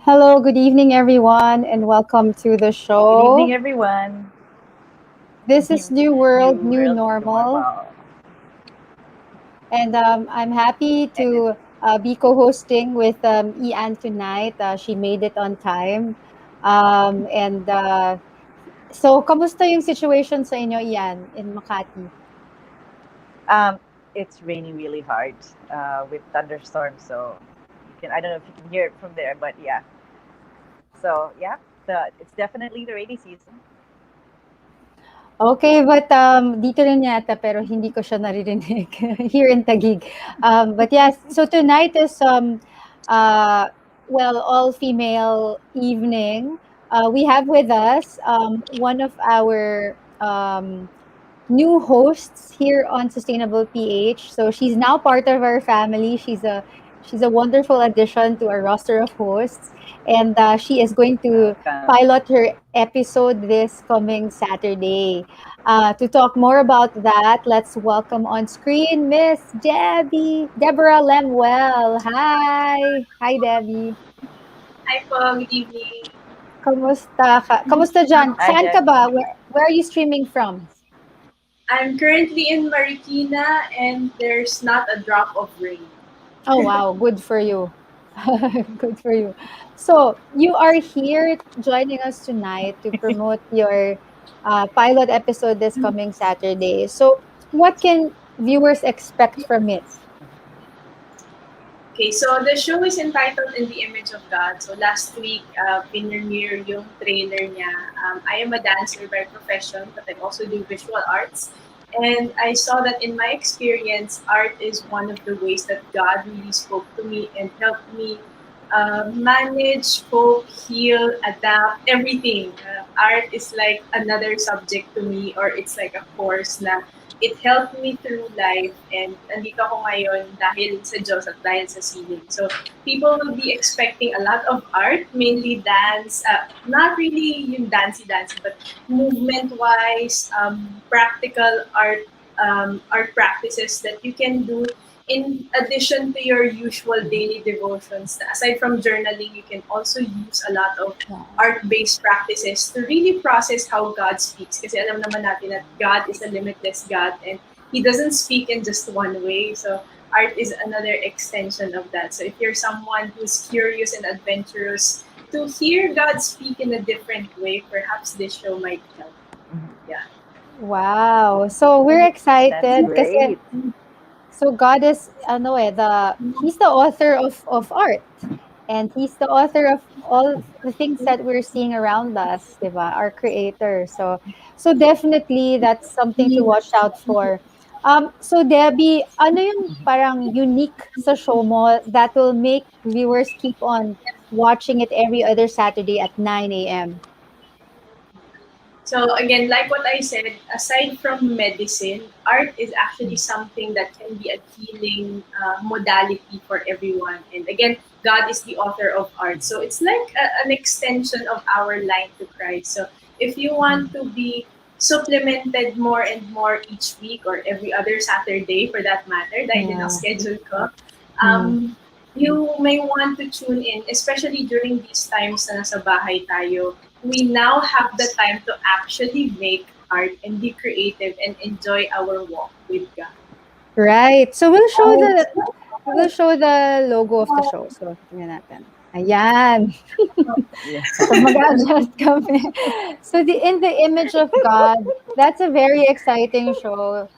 Hello, good evening, everyone, and welcome to the Good evening, show. everyone. This is New New World, New World Normal, Normal. and I'm happy And it, to be co hosting with Ian tonight. She made it on time. And so, kamusta yung situation sa inyo, Ian, in Makati? um, it's raining really hard with thunderstorms. So I don't know if you can hear it from there, but yeah. So yeah, it's definitely the rainy season. Okay, but dito rin yata pero hindi ko siya naririnig here in Taguig. But yes, so tonight is uh well, all female evening. We have with us one of our new hosts here on Sustainable PH. So she's now part of our family. She's a wonderful addition to our roster of hosts, and she is going to Welcome. pilot her episode this coming Saturday. To talk more about that, let's welcome on screen Miss Deborah Lemwell. Hi, Debbie. Hi po, good evening. Kamusta ka? Kamusta dyan? Hi, Saan ka ba? Debbie. Where are you streaming from? I'm currently in Marikina and there's not a drop of rain. Oh, wow. Good for you. Good for you. So, you are here joining us tonight to promote your pilot episode this coming Saturday. So, what can viewers expect from it? Okay, so the show is entitled In the Image of God. So last week, pinremiere yung trailer niya. I am a dancer by profession, but I also do visual arts. And I saw that in my experience, art is one of the ways that God really spoke to me and helped me manage, cope, heal, adapt, everything. Art is like another subject to me, or it's like a course na it helped me through life, and nandito ako ngayon dahil sa Diyos at dahil sa sining. So people will be expecting a lot of art, mainly dance, not really yung dancey-dancey, but movement-wise, practical art practices that you can do in addition to your usual daily devotions. Aside from journaling, you can also use a lot of Wow. art-based practices to really process how God speaks. Kasi alam naman natin that God is a limitless God and He doesn't speak in just one way. So art is another extension of that. So if you're someone who's curious and adventurous to hear God speak in a different way, perhaps this show might help. Yeah. Wow. So, we're That's excited kasi great. so God is he's the author of art, and he's the author of all the things that we're seeing around us, 'di ba? Our creator. So definitely that's something to watch out for. So Debbie, ano yung parang unique sa show mo that will make viewers keep on watching it every other Saturday at 9 a.m.? So again, like what I said, aside from medicine, art is actually something that can be a healing modality for everyone. And again, God is the author of art, so it's like an extension of our line to Christ. So if you want to be supplemented more and more each week or every other Saturday for that matter, dahil yun ang Yeah. schedule ko, Mm. you may want to tune in, especially during these times na nasa bahay tayo. We now have the time to actually make art and be creative and enjoy our walk with God. Right. So we'll show the logo of the show. So tingnan natin. Ayan. Yeah. So mag-adjust kami. So in the image of God, that's a very exciting show.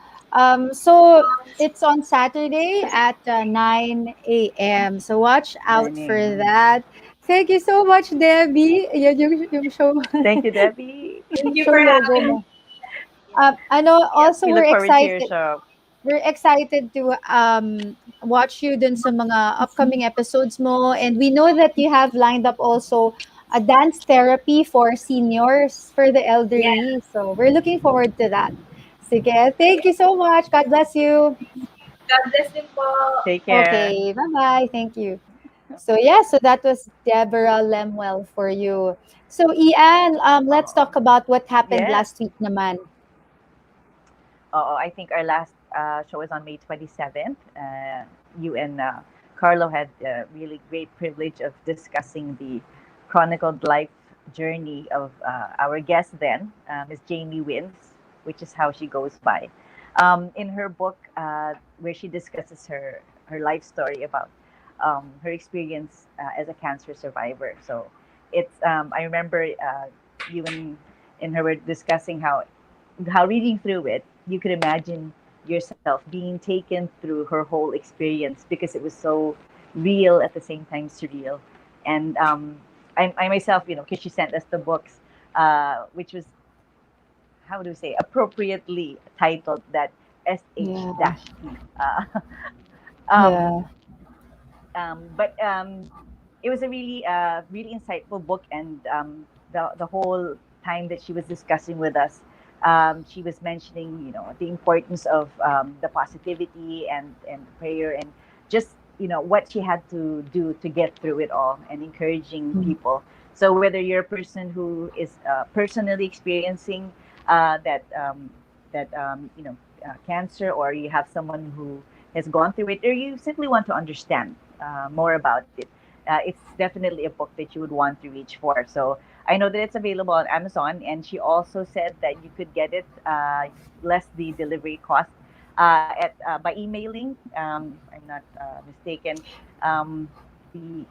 So it's on Saturday at 9 a.m. So watch out 9 for a.m. that. Thank you so much, Debbie. Yan yung show, Thank you, Debbie. Thank you show for logo having me. mo. I know Yep, also we look forward to your show. we're excited to watch you dun sa mga upcoming episodes mo. And we know that you have lined up also a dance therapy for seniors, for the Yeah, elderly. So we're looking forward to that. Sige, thank you so much. God bless you. God bless din po. Take care. Okay, bye-bye. Thank you. So yeah, so that was Deborah Lemwell for you. So Ian, let's Oh, talk about what happened yes. last week naman. Oh, I think our last show is on May 27th. You and Carlo had a really great privilege of discussing the chronicled life journey of our guest then, Miss Jamie Wins, which is how she goes by. In her book, where she discusses her life story about her experience as a cancer survivor. So it's I remember you and her were discussing how reading through it, you could imagine yourself being taken through her whole experience because it was so real at the same time surreal. And I myself, because she sent us the books, which was, how do you say, appropriately titled that SH Yeah. dash P. Um, Yeah. but it was a really insightful book, and the whole time that she was discussing with us, she was mentioning, the importance of the positivity and prayer, and just what she had to do to get through it all, and encouraging Mm. people. So whether you're a person who is personally experiencing that cancer, or you have someone who has gone through it, or you simply want to understand more about it, it's definitely a book that you would want to reach for. So I know that it's available on Amazon, and she also said that you could get it less the delivery cost at by emailing. I'm not mistaken. The Di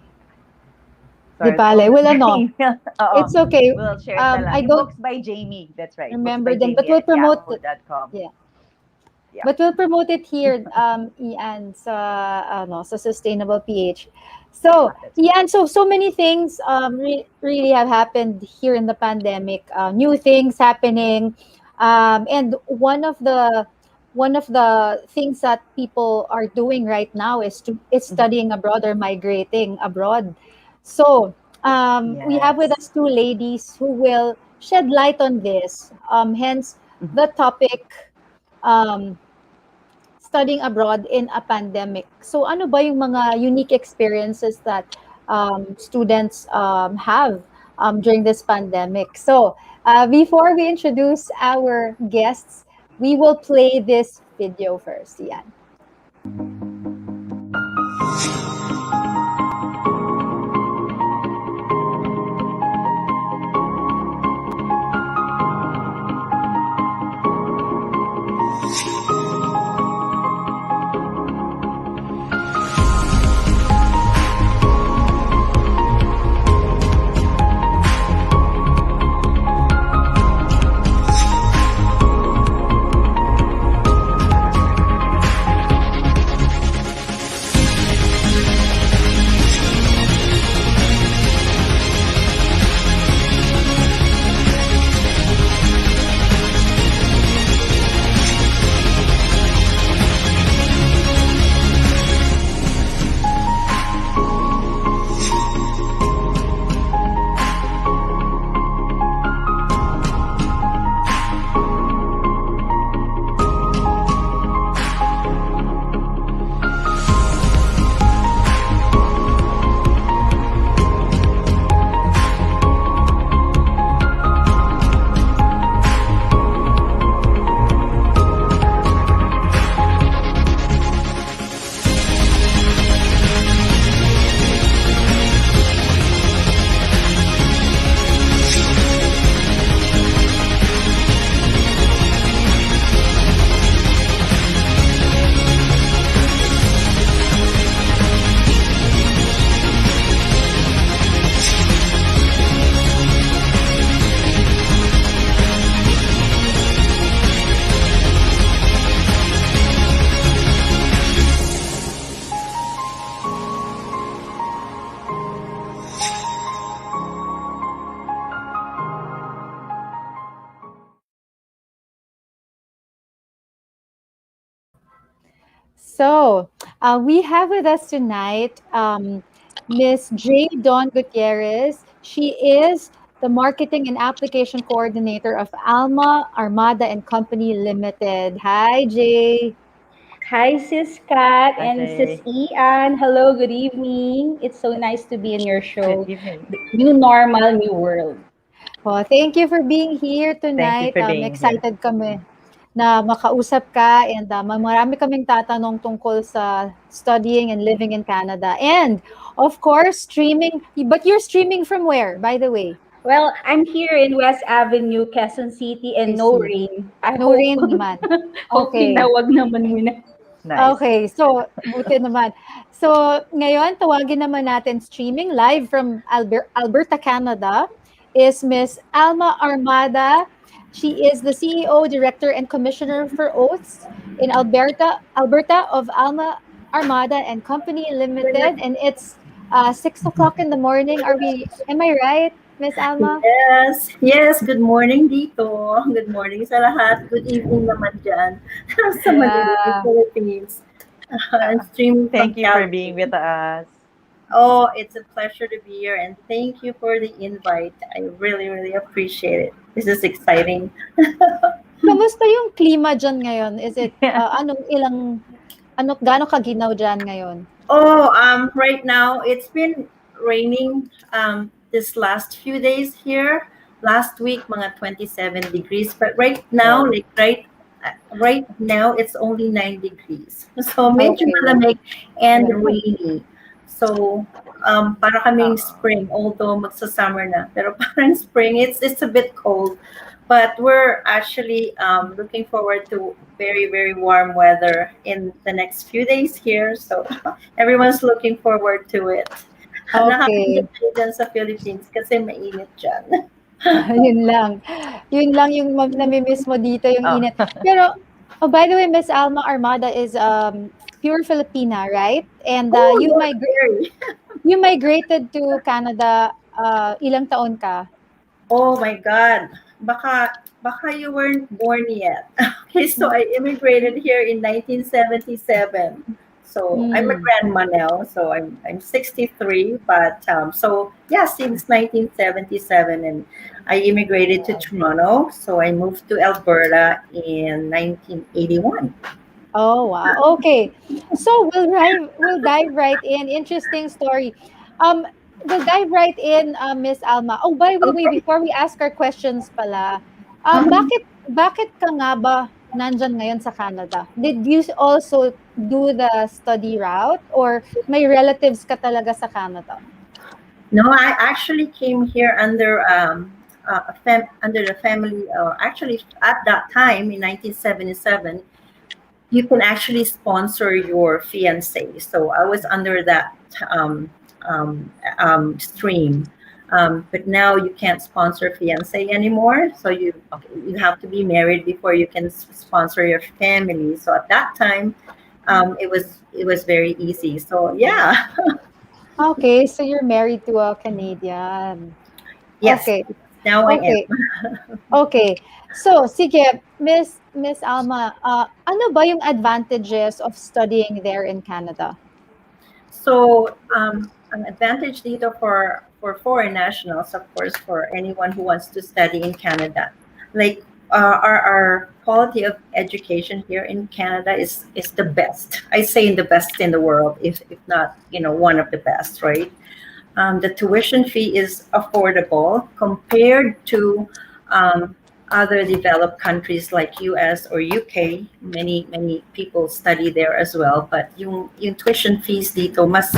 Sorry, what bale, was well, the ano, email? Oo. it's okay. We'll share it na lang. I Yung don't books by Jamie. That's right. Books by remember them, but Jamie we'll at promote it. yahoo.com. Yeah. Yeah. But we'll promote it here, Ian, sa Sustainable PH. So, Ah, that's right. Ian, so many things really have happened here in the pandemic. New things happening, and one of the things that people are doing right now is Mhm. studying abroad or migrating abroad. So, we have with Yes. us two ladies who will shed light on this. Hence Mhm. the topic. Um, Studying abroad in a pandemic. So ano ba yung mga unique experiences that students have during this pandemic? So before we introduce our guests, we will play this video first. Yan. So we have with us tonight Miss J. Dawn Gutierrez. She is the Marketing and Application Coordinator of Alma, Armada and Company Limited. Hi, Jay. Hi, Sis Kat and Sis Ajay. Ian. Hello, good evening. It's so nice to be in your Good show, evening. New Normal, New World. Thank you for being here Thank you tonight. for being here. Excited kami. na makausap ka and marami kaming tatanong tungkol sa studying and living in Canada. And of course, streaming. But you're streaming from where, by the way? Well, I'm here in West Avenue, Quezon City, I and no see. rain. I No hope, rain naman. hoping na Okay. wag naman muna. Nice. Okay, so buti naman. So ngayon tawagin naman natin streaming live from Alberta, Canada is Miss Alma Armada. She is the CEO, Director, and Commissioner for Oaths in Alberta of Alma Armada and Company Limited. And it's 6 o'clock in the morning. Am I right, Miss Alma? Yes, yes. Good morning dito. Good morning sa lahat. Good evening naman dyan sa Manila, Yeah. Philippines. I'm streaming from Thank you for being Calgary. with us. Oh, it's a pleasure to be here and thank you for the invite. I really, really appreciate it. This is exciting. Kamusta yung klima diyan ngayon? Is it, Yeah. gaano kaginaw diyan ngayon? Oh, right now it's been raining this last few days here. Last week, mga 27 degrees, but right now, Oh, right now, it's only 9 degrees. So medyo Okay. malamig and Malamig. rainy. So para kaming uh, spring, although magsa-summer na, pero parang spring, it's a bit cold. But we're actually looking forward to very, very warm weather in the next few days here. So everyone's looking forward to it. Okay. Nakakaganda dyan sa Philippines kasi mainit dyan. Yun lang. Yun lang yung nami-miss mo dito, yung oh. init. Pero, oh, by the way, Miss Alma Armada is pure Filipina, right? And Oh, yeah, very. you migrated to Canada, ilang taon ka? Oh my God. Baka you weren't born yet. Okay, so I immigrated here in 1977. So I'm a Mm. grandma now. So I'm 63. But so yeah, since 1977, and I immigrated to Toronto. So I moved to Alberta in 1981. Oh, wow. Okay. So we'll dive right in. Interesting story. Um, we'll dive right in, Miss Alma. Oh, by the way, Okay. before we ask our questions pala, bakit ka nga ba nandyan ngayon sa Canada? Did you also do the study route or may relatives ka talaga sa Canada? No, I actually came here under under the family. Actually, at that time in 1977, you can actually sponsor your fiance. So I was under that um, stream. But now you can't sponsor fiance anymore. So you have to be married before you can sponsor your family. So at that time, it was very easy. So yeah, Okay, so you're married to a Canadian. yes, Okay. now I am. Okay. Okay. So, sige, Miss Alma, ano ba yung advantages of studying there in Canada? So an advantage dito for foreign nationals, of course, for anyone who wants to study in Canada, like our quality of education here in Canada is the best. I say in the best in the world, if not one of the best, right? The tuition fee is affordable compared to um, other developed countries like US or UK. Many people study there as well, but yung tuition fees dito mas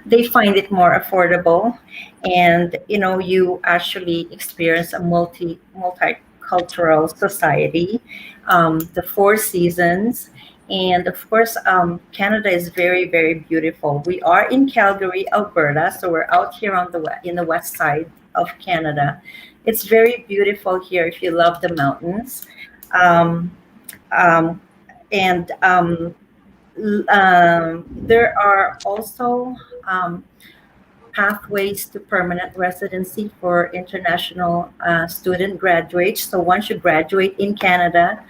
they find it more affordable, and you actually experience a multicultural society, the four seasons, and of course Canada is very, very beautiful. We are in Calgary, Alberta, so we're out here on in the west side of Canada. It's very beautiful here if you love the mountains. um, um, and there are also um, pathways to permanent residency for international student graduates. So once you graduate in Canada,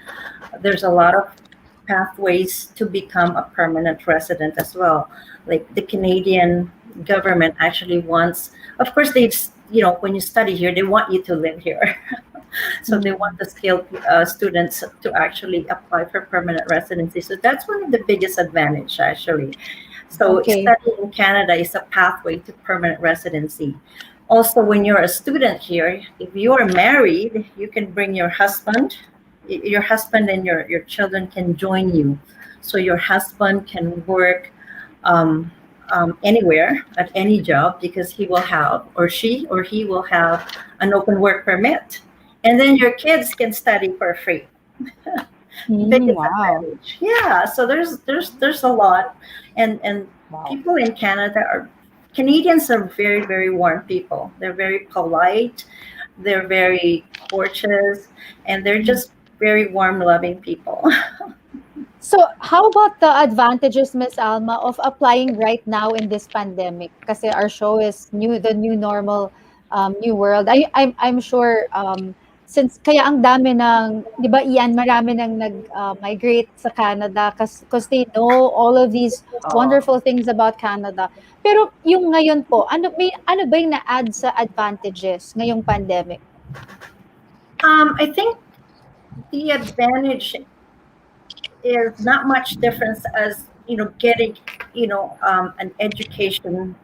there's a lot of pathways to become a permanent resident as well. Like the Canadian government actually wants, of course, when you study here, they want you to live here. So they want the skilled students to actually apply for permanent residency. So that's one of the biggest advantage actually. So Okay. studying in Canada is a pathway to permanent residency. Also, when you're a student here, if you are married, you can bring your husband your husband and your children can join you. So your husband can work um, anywhere at any job because he will have, or she or he will have, an open work permit. And then your kids can study for free. Biggest Wow. advantage. Yeah, so there's a lot, and Wow. people in Canada are Canadians are very warm people. They're very polite, they're very courteous, and they're just very warm, loving people. So, how about the advantages, Miss Alma, of applying right now in this pandemic? Kasi our show is the new normal, new world. I'm sure, since kaya ang dami ng, di ba, Ian, marami nang nag-migrate sa Canada because they know all of these Oh, wonderful things about Canada. Pero yung ngayon po, ano ba yung na-add sa advantages ngayong pandemic? I think the advantage is not much difference as getting an education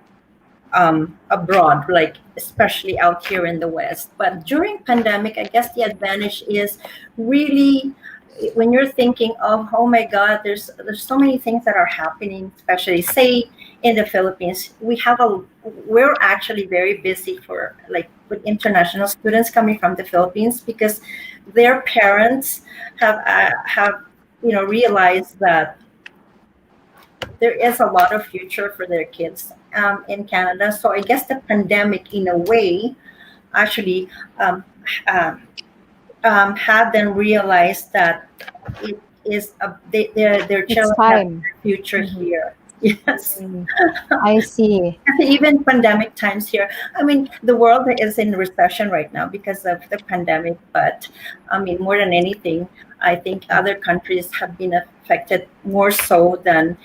abroad, like especially out here in the West. But during pandemic, I guess the advantage is really when you're thinking of, oh my God, there's so many things that are happening, especially say in the Philippines. We're actually very busy for like with international students coming from the Philippines because their parents have realized that there is a lot of future for their kids in Canada. So I guess the pandemic, in a way, actually um, um, had them realize that it is their It's children have time. their future Mhm. here. Yes. Mm. I see. Even pandemic times here. I mean, the world is in recession right now because of the pandemic, but I mean, more than anything, I think other countries have been affected more so than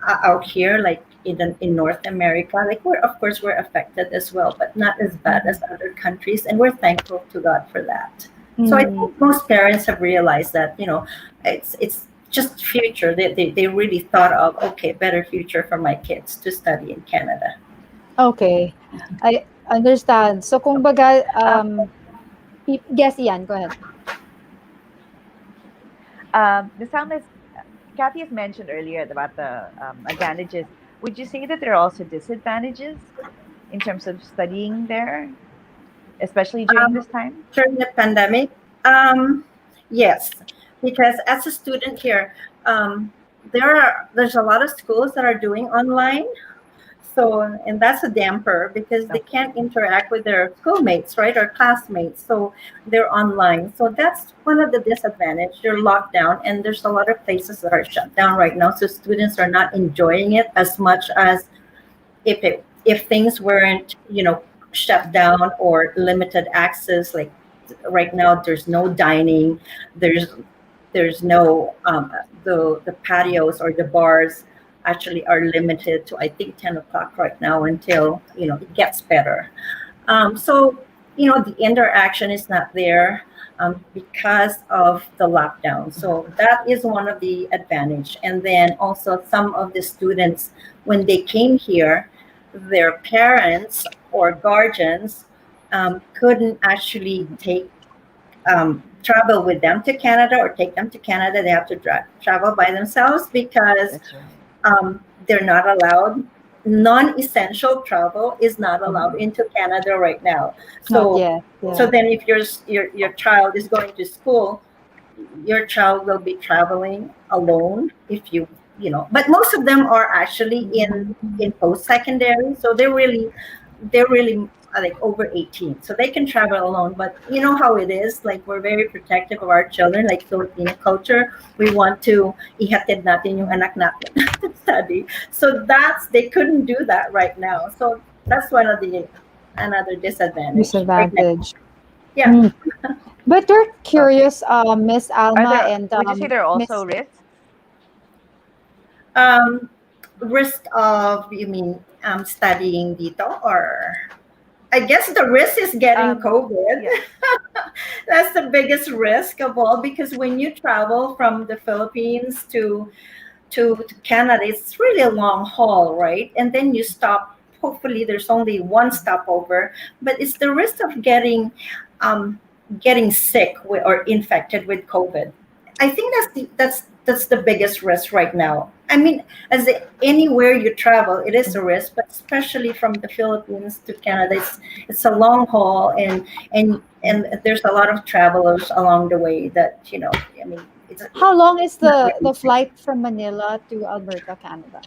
out here, like in North America. Like we're of course we're affected as well, but not as bad as other countries, and we're thankful to God for that. So I Mm. think most parents have realized that it's just future. They really thought of, okay, better future for my kids to study in Canada. Okay, I understand. So kumbaga, uh, yes, Ian, go ahead. the sound is Kathy has mentioned earlier about the advantages. Would you say that there are also disadvantages in terms of studying there, especially during Um, this time? During the pandemic, um, yes, because as a student here, there's a lot of schools that are doing online. So, and that's a damper because they Okay. can't interact with their schoolmates, right, or classmates. So they're online. So that's one of the disadvantages. You're locked down, and there's a lot of places that are shut down right now. So students are not enjoying it as much as if things weren't shut down or limited access. Like right now, there's no dining. There's no the patios or the bars actually are limited to I think 10 o'clock right now until it gets better. So the interaction is not there because of the lockdown. So that is one of the advantage. And then also some of the students when they came here, their parents or guardians couldn't actually take travel with them to Canada or take them to Canada. They have to travel by themselves because That's right. they're not allowed. Non-essential travel is not allowed into Canada right now. Not So, yet. so Yeah. then if your child is going to school, your child will be traveling alone if but most of them are actually in post-secondary, so they're really like over 18, so they can travel alone. But you know how it is, like we're very protective of our children, like Filipino culture. We want to ihatid natin yung anak natin to study. So they couldn't do that right now. So that's one of the another disadvantage right now. Disadvantage. Yeah. Mm. But we're Okay. curious, Miss Are Alma there? and Would you say there are also Miss. risks? um Risk of, you mean studying dito, or I guess the risk is getting COVID. Yeah. That's the biggest risk of all, because when you travel from the Philippines to Canada, it's really a long haul, right? And then you stop. Hopefully, there's only one stopover, but it's the risk of getting um, getting sick or infected with COVID. I think that's the biggest risk right now. I mean, anywhere you travel, it is a risk, but especially from the Philippines to Canada, it's a long haul, and there's a lot of travelers along the way that I mean, it's How long is not the really. flight from Manila to Alberta, Canada?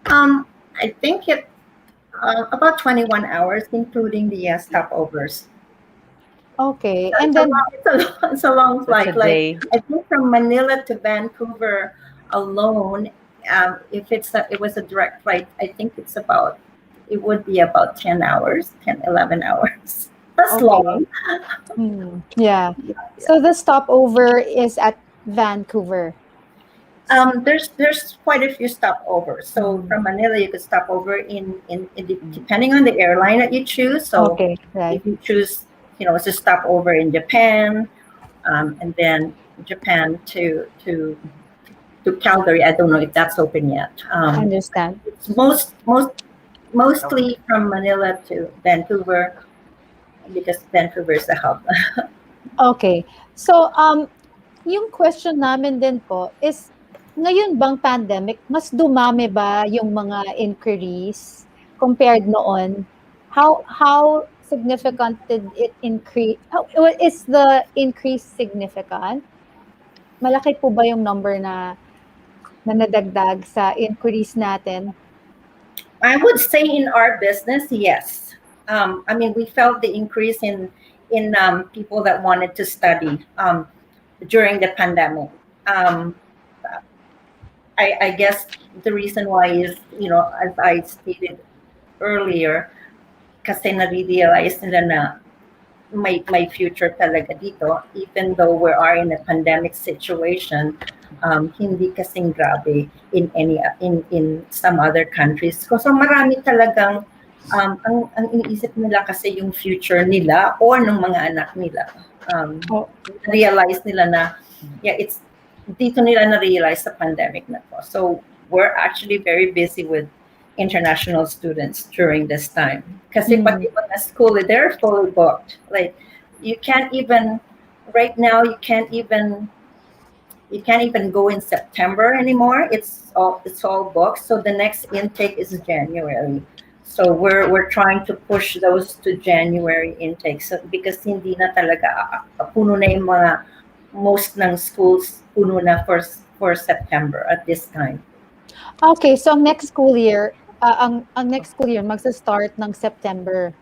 I think it about 21 hours, including the stopovers. Okay. It's And a then long, it's a long That's a flight. Like day. I think from Manila to Vancouver alone, if it was a direct flight, I think it would be about 10 hours, 10, 11 hours. That's okay. long. Yeah. So the stopover is at Vancouver. There's quite a few stopovers. So Mm. from Manila, you could stop over depending on the airline that you choose. So Okay, right. if you choose, it's a stopover in Japan, and then Japan to Calgary. I don't know if that's open yet. Understand. It's mostly from Manila to Vancouver because Vancouver is the hub. Okay. So yung question namin din po is ngayon bang pandemic mas dumami ba yung mga inquiries compared noon? How significant did it increase? Is the increase significant? Malaki po ba yung number na nadagdag sa inquiries natin? I would say in our business, yes. I mean, we felt the increase in people that wanted to study during the pandemic. I guess the reason why is, as I stated earlier, kasi na-realize nila na may future talaga dito, even though we are in a pandemic situation, hindi kasing grabe in some other countries. So marami talagang ang iniisip nila kasi yung future nila or ng mga anak nila. Oh, Realize nila na it's dito nila na-realize sa pandemic na to. So we're actually very busy with international students during this time. Kasi pati mga school, they're fully booked. Like you can't even right now you can't even go in September anymore. It's all booked. So the next intake is January. So we're trying to push those to January intakes because hindi na talaga puno na yung mga most ng schools puno na for September at this time. okay, so ang next school year, ang next school year magsa-start ng September.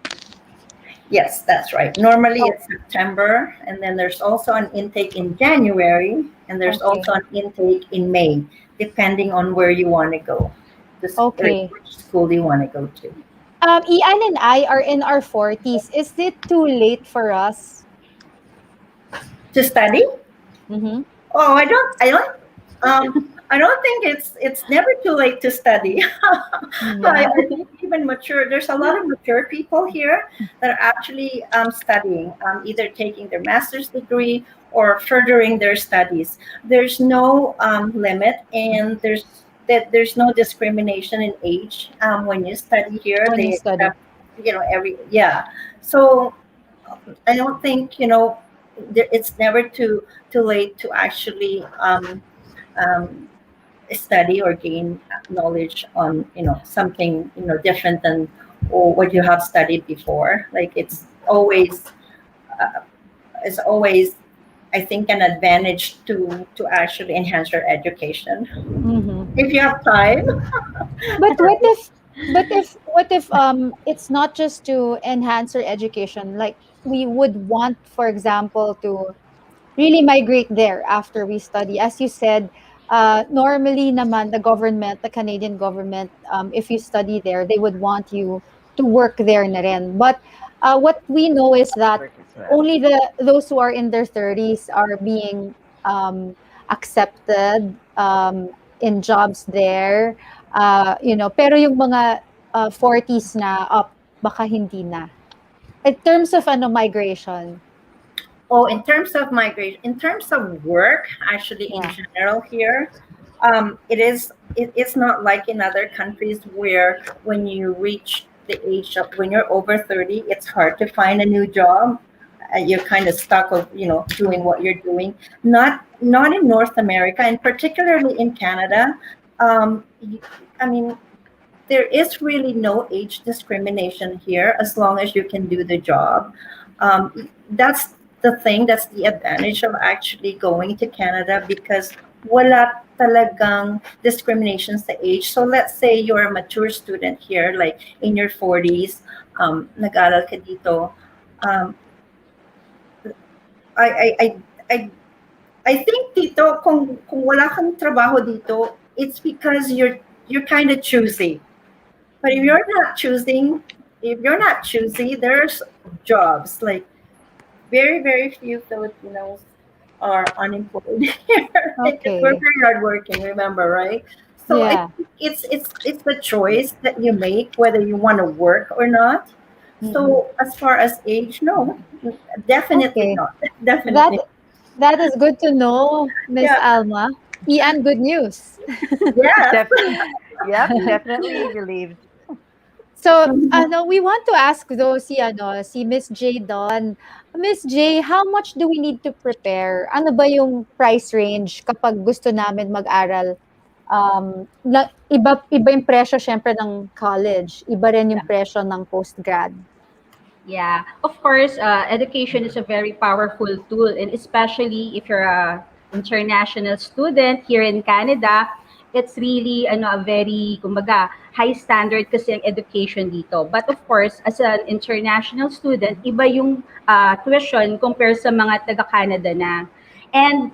Yes, that's right. Normally it's September, and then there's also an intake in January, and there's Okay. also an intake in May, depending on where you want to go. Okay. Which school you want to go to. Ian and I are in our 40s. Is it too late for us? To study? Mm-hmm. Oh, I don't think it's never too late to study. I think even mature. There's a lot of mature people here that are actually studying, either taking their master's degree or furthering their studies. There's no limit, and there's no discrimination in age when you study here. When you They study. accept, So I don't think it's never too late to actually study or gain knowledge on something different than what you have studied before. Like uh, it's always I think an advantage to actually enhance your education if you have time. But what if it's not just to enhance our education, like we would want, for example, to really migrate there after we study. As you said, normally naman the Canadian government, if you study there, they would want you to work there na rin. But what we know is that Work as well. only those who are in their 30s are being accepted in jobs there. Pero yung mga 40s na up, baka hindi na. In terms of migration. Oh, in terms of migration, in terms of work, actually in Yeah. general here, it's not like in other countries where when you reach the age of when you're over 30, it's hard to find a new job. you're kind of stuck of doing what you're doing. Not in North America, and particularly in Canada. Um, y- I mean, there is really no age discrimination here as long as you can do the job. That's the thing. That's the advantage of actually going to Canada, because wala talagang discrimination sa age. So let's say you're a mature student here, like in your 40s, nag-aral ka dito. Um, I, I, I, I, I think dito, kung wala kang trabaho dito, it's because you're kind of choosy. But if you're not choosy, there's jobs. Like very, very few Filipinos are unemployed here because we're Okay. very hardworking, remember, right? So I Yeah. think it's the choice that you make whether you want to work or not. Mhm. So as far as age, no, definitely Okay. not. That Definitely. that is good to know, Miss Yeah. Alma. Ian, good news. Yes. Def- yep, definitely relieved. So, Mhm. we want to ask though si Miss J Dawn. Miss J, how much do we need to prepare? Ano ba yung price range kapag gusto namin mag-aral? Iba yung presyo syempre ng college, iba rin yung presyo ng postgrad. Yeah, of course, education is a very powerful tool, and especially if you're a international student here in Canada, it's really a very kumbaga high standard kasi ang education dito. But of course, as an international student, iba yung tuition compared sa mga taga-Canada na. And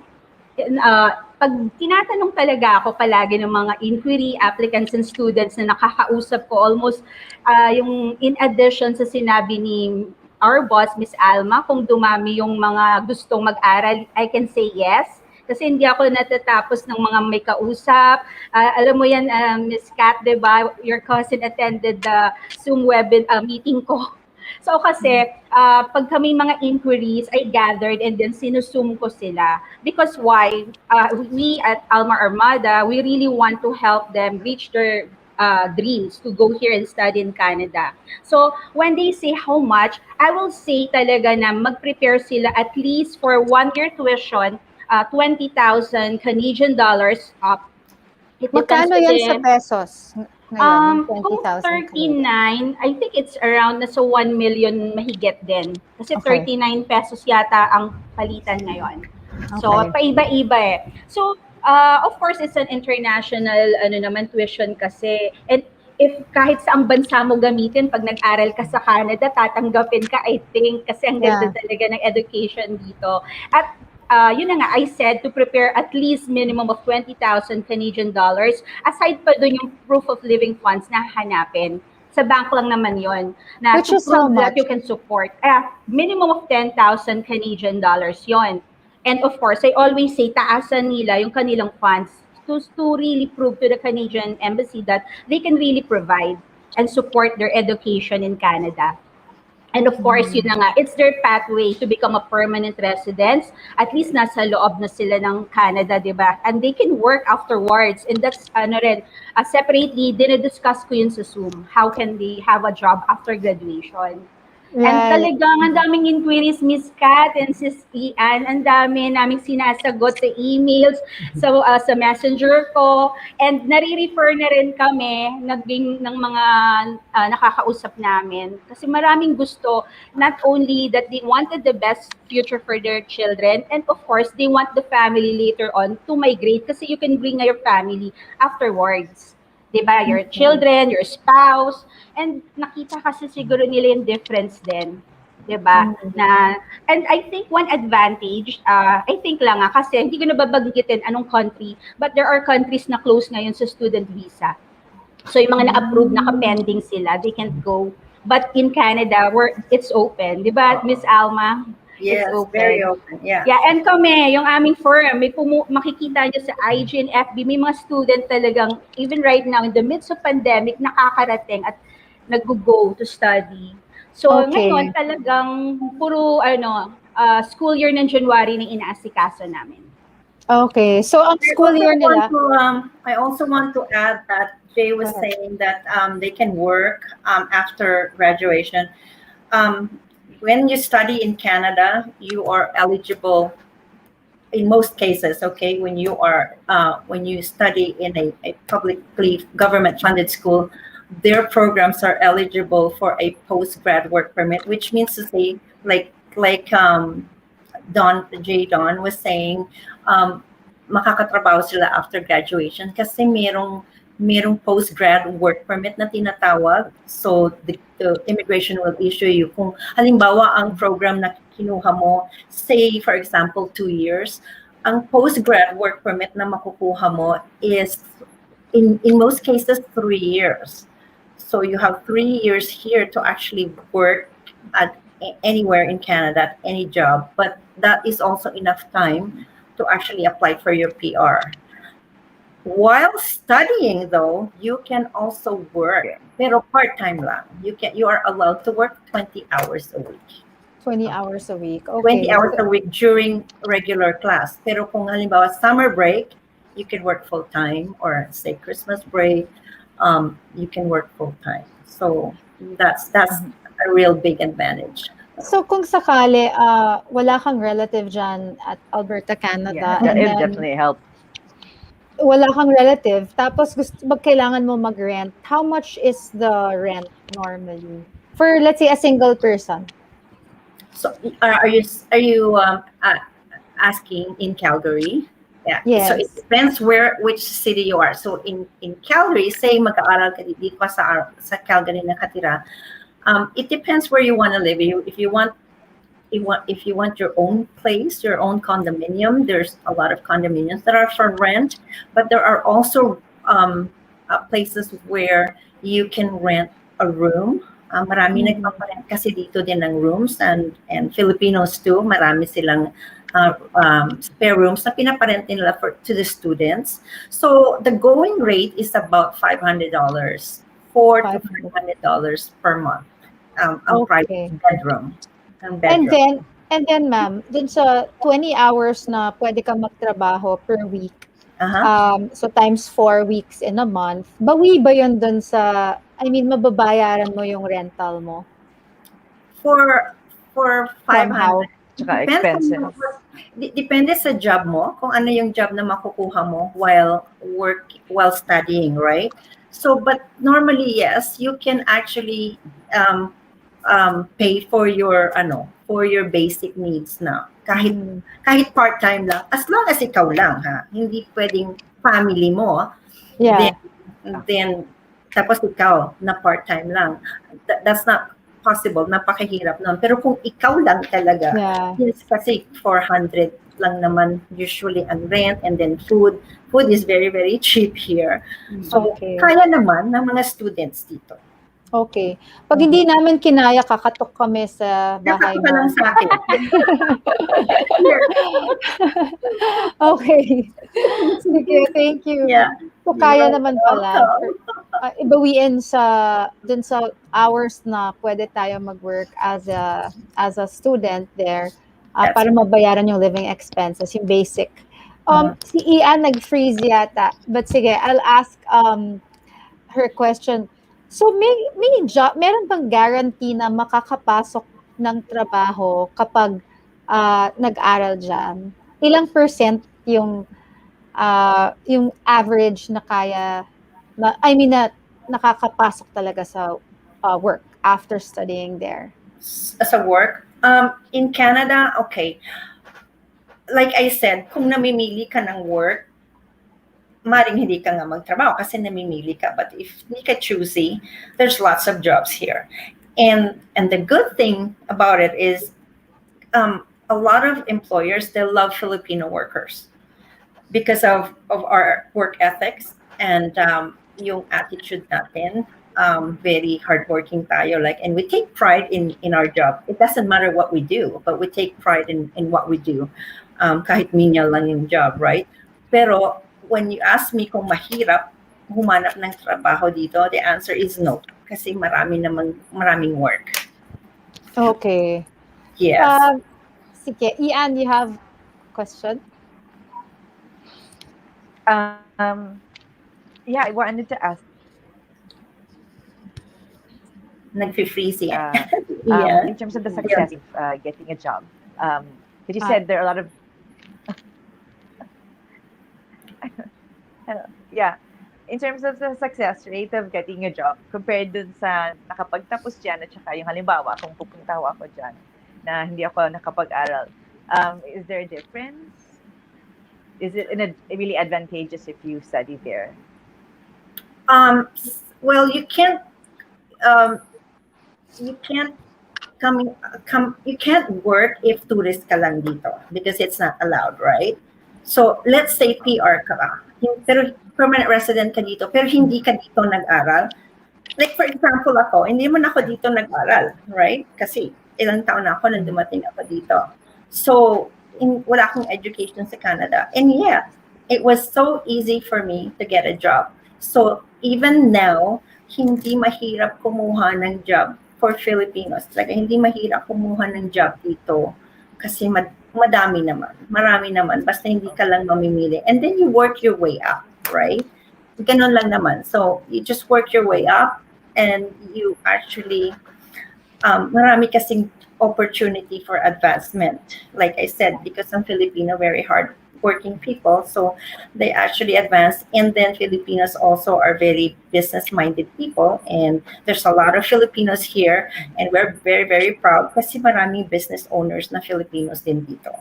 pag tinatanong talaga ako palagi ng mga inquiry applicants and students na nakakausap ko, almost yung in addition sa sinabi ni our boss, Miss Alma, kung dumami yung mga gustong mag-aral, I can say yes. Kasi hindi ako natatapos ng mga may kausap. Alam mo yan, Miss Kat, di ba? Your cousin attended the Zoom meeting ko. So kasi, pag kami mga inquiries, I gathered and then sinusum ko sila. Because why? We at Alma Armada, we really want to help them reach their dreams to go here and study in Canada. So when they say how much, I will say talaga na mag-prepare sila at least for 1 year tuition, 20,000 Canadian dollars up. It depends Magkano yan sa kasi. pesos ngayon, yung Kung 20,000 Canadian? 39, I think it's around nasa 1 million mahigit din. Kasi Okay. 39 pesos yata ang palitan ngayon. So, Okay. paiba-iba eh. So, of course, it's an international tuition kasi. And if kahit sa ang bansa mo gamitin, pag nag-aral ka sa Canada, tatanggapin ka, I think, kasi ang ganda Yeah. talaga ng education dito. At yun na nga, I said to prepare at least minimum of 20,000 Canadian dollars. Aside pa dun yung proof of living funds na hanapin. Sa bank lang naman yon na Which to is how prove that much? you can support. Minimum of 10,000 Canadian dollars yon. And of course, I always say, taasan nila yung kanilang funds to really prove to the Canadian embassy that they can really provide and support their education in Canada. And of course, yun na nga, it's their pathway to become a permanent residence. At least nasa loob na sila ng Canada, di ba? And they can work afterwards. And that's, separately, dinidiscuss ko yun sa Zoom. How can they have a job after graduation? And Right. talagang ang daming inquiries, Miss Kat and Sis Ian, ang dami naming sinasagot sa emails, sa messenger ko, and nare-refer na rin kami ng mga nakakausap namin. Kasi maraming gusto, not only that they wanted the best future for their children, and of course, they want the family later on to migrate kasi you can bring your family afterwards. Diba? Your children, your spouse, and nakita kasi siguro nila yung difference din. Diba? And I think one advantage, I think lang kasi hindi ko nababanggitin anong country, but there are countries na close ngayon sa student visa. So yung mga na-approve, naka-pending sila, they can't go. But in Canada, where it's open. Diba, Miss Alma? It's Yes, very open. open. Yeah. Yeah, and kami, yung aming firm, makikita nyo sa IG and FB, may mga student talagang, even right now, in the midst of pandemic, nakakarating at nag-go to study. So Okay. ngayon, talagang puro school year ng January na inaasikaso namin. Okay. So, ang school year nila, I also want to add that Jay was Go ahead. saying that they can work after graduation. when you study in Canada, you are eligible in most cases, okay, when you study in a publicly government funded school, their programs are eligible for a post-grad work permit, which means to say, Don was saying, um, makakatrabaho sila after graduation kasi merong post-grad work permit na tinatawag. So the immigration will issue you kung halimbawa ang program na kinuha mo, say for example 2 years, ang post-grad work permit na makukuha mo is in most cases 3 years. So you have 3 years here to actually work at anywhere in Canada, at any job, but that is also enough time to actually apply for your PR. While studying, though, you can also work, Okay. pero part-time lang. You are allowed to work 20 hours a week. 20 hours a week. 20 Okay. hours a week during regular class. Pero kung halimbawa summer break, you can work full-time, or say Christmas break, you can work full-time. So that's a real big advantage. So kung sakali, wala kang relative dyan at Alberta, Canada, Yeah, and it then definitely helped. wala kang relative, tapos kailangan mo mag-rent, how much is the rent normally? For, let's say, a single person. So are you asking in Calgary? Yeah. Yes. So it depends which city you are. So in Calgary, say mag-aaral ka dito ka sa Calgary nakatira. It depends where you want to live. If you want your own place, your own condominium, there's a lot of condominiums that are for rent, but there are also places where you can rent a room. Marami nagpaparent kasi dito din ng rooms, and Filipinos too, marami silang spare rooms na pinaparent nila to the students. So the going rate is about $500, $400 to $500 per month. Ang private bedroom. And then ma'am, dun sa 20 hours na pwede kang magtrabaho per week, so times 4 weeks in a month, bawi ba yun dun sa, mababayaran mo yung rental mo? For 500, Tsaka expenses. depende sa job mo, kung ano yung job na makukuha mo while studying, right? So, but normally, yes, you can actually pay for your basic needs na kahit part-time lang, as long as ikaw lang, ha, hindi pwedeng family mo. Yeah. Then tapos ikaw na part-time lang, that's not possible, napakahirap nun. Pero kung ikaw lang talaga, yes, kasi 400 lang naman usually ang rent, and then food is very very cheap here. So kaya naman ng mga students dito. Okay. Pag hindi namin kinaya, kakatok kami sa bahay mo. Lang sa akin. Okay. Sige, thank you. Yeah. So, kaya naman pala. Ibawiin dun sa hours na pwede tayo mag-work as a student there, para mabayaran yung living expenses, yung basic. Si Ian nag-freeze yata. But sige, I'll ask her question. So may job, meron bang guarantee na makakapasok ng trabaho kapag nag-aral dyan? Ilang percent yung average na kaya na nakakapasok talaga sa work after studying there? As a work in Canada, okay. Like I said, kung namimili ka ng work, maring hindi ka nga magtrabaho kasi namimili ka. But if hindi ka choosy, there's lots of jobs here. And the good thing about it is a lot of employers, they love Filipino workers because of our work ethics and yung attitude natin. Very hardworking tayo, and we take pride in our job. It doesn't matter what we do, but we take pride in what we do. Kahit menial lang yung job, right? Pero when you ask me kung mahirap humanap ng trabaho dito, the answer is no. Kasi maraming work. Okay. Yes. Sige, Ian, you have a question? Yeah, I wanted to ask. nag-freeze. In Yeah. terms of the success of getting a job, because you Ah. said there are a lot of yeah, in terms of the success rate of getting a job compared dun sa nakapagtapos dyan at saka yung halimbawa kung pupunta ako dyan na hindi ako nakapag-aral, is there a difference? Is it really advantageous if you study there? Well, um, you can't you can't work if tourist ka lang dito because it's not allowed, right? So let's say PR ka ba, pero permanent resident ka dito, pero hindi ka dito nag-aral. Like for example ako, hindi man ako dito nag-aral, right? Kasi ilang taon na ako nang dumating ako dito. So, wala akong education sa Canada. And yeah, it was so easy for me to get a job. So, even now, hindi mahirap kumuha ng job for Filipinos. Like, hindi mahirap kumuha ng job dito kasi marami naman. Basta hindi ka lang mamimili. And then you work your way up, right? Ganun lang naman. So, you just work your way up and you actually, marami kasing opportunity for advancement. Like I said, because some Filipino very hard working people, so they actually advance. And then Filipinos also are very business-minded people. And there's a lot of Filipinos here. And we're very, very proud kasi maraming business owners na Filipinos din dito.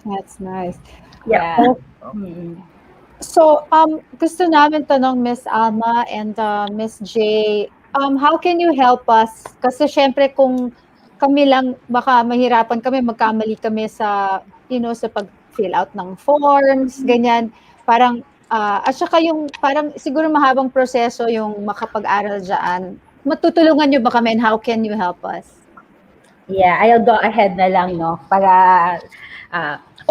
That's nice. Yeah. Mm. So, gusto namin tanong Miss Alma and Miss J, how can you help us? Kasi syempre kung kami lang, baka mahirapan kami, magkamali kami sa, sa pag-fill out ng forms, ganyan. Parang, at saka yung, parang siguro mahabang proseso yung makapag-aral dyan. Matutulungan nyo ba kami and how can you help us? Yeah, I'll go ahead na lang, no? Para,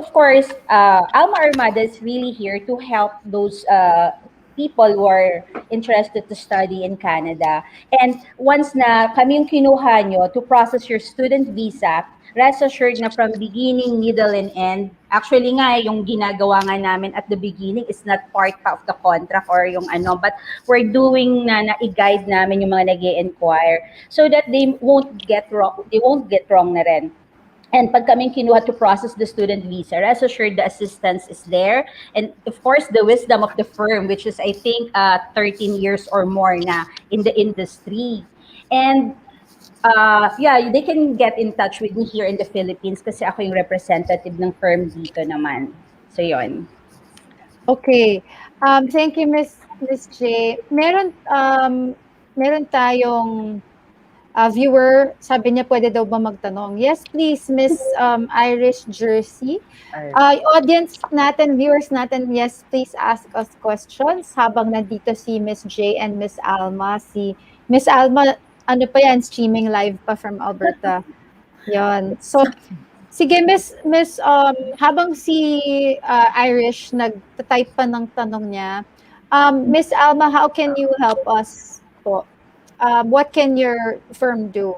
of course, Alma Armada is really here to help those people who are interested to study in Canada. And once na kami yung kinuha nyo to process your student visa, rest assured na from beginning, middle, and end, actually nga, yung ginagawa nga namin at the beginning is not part of the contract or yung ano, but we're doing na i-guide namin yung mga nag-i-inquire so that they won't get wrong na rin. And pag kaming kinuha to process the student visa, rest assured the assistance is there. And of course, the wisdom of the firm, which is, I think, 13 years or more na in the industry. And yeah, they can get in touch with me here in the Philippines kasi ako yung representative ng firm dito naman. So, yun. Okay. Thank you, Miss J. Meron tayong viewer, sabi niya pwede daw ba magtanong? Yes, please, Miss Irish Jersey. Audience natin, viewers natin, yes, please ask us questions habang nandito si Miss J and Miss Alma. Si Miss Alma, ano pa yan, streaming live pa from Alberta. Yon. So, sige, Miss, habang si Irish nagtatype pa ng tanong niya, Miss Alma, how can you help us po? What can your firm do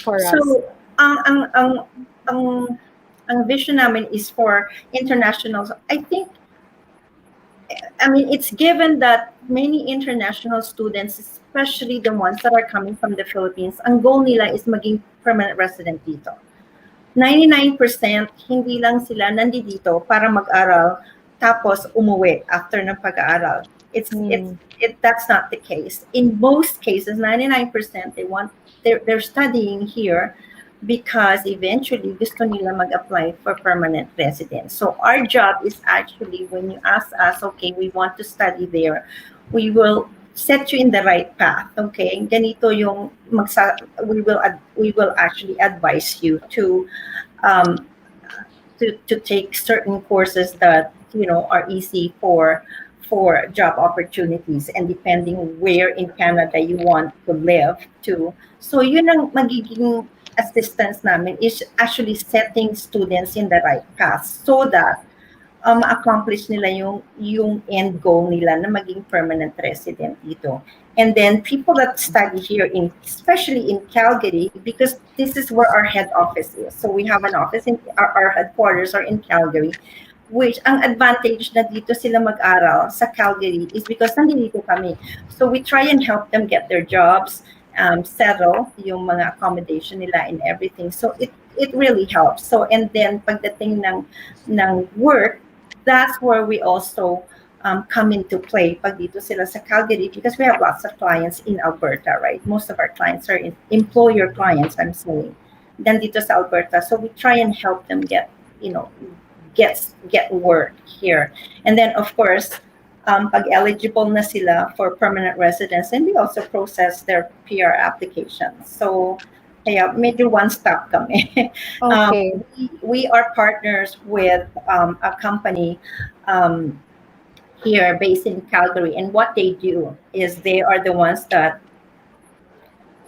for us? So, ang vision namin is for internationals. I mean, it's given that many international students, especially the ones that are coming from the Philippines, ang goal nila is maging permanent resident dito. 99% hindi lang sila nandito para mag-aral tapos umuwi after ng pag-aaral. That's not the case. In most cases, 99% they're studying here because eventually gusto nila mag-apply for permanent residence. So our job is actually, when you ask us, okay, we want to study there, we will set you in the right path. Okay, ganito yung we will actually advise you to take certain courses that are easy for job opportunities and depending where in Canada you want to live to. So yun ang magiging assistance namin, is actually setting students in the right path so that accomplish nila yung end goal nila na maging permanent resident dito. And then people that study here, especially in Calgary, because this is where our head office is. So we have an office our headquarters are in Calgary, which ang advantage na dito sila mag-aral sa Calgary is because nandito kami. So we try and help them get their jobs. settle yung mga accommodation nila and everything. So it really helps. So and then pagdating ng work, that's where we also come into play pag dito sila sa Calgary because we have lots of clients in Alberta, right? Most of our clients are employer clients, I'm saying. Then dito sa Alberta, so we try and help them get, you know, get work here. And then of course, pag eligible na sila for permanent residence, and we also process their PR applications. So kaya medyo one-stop kami. Okay. We are partners with a company here based in Calgary, and what they do is they are the ones that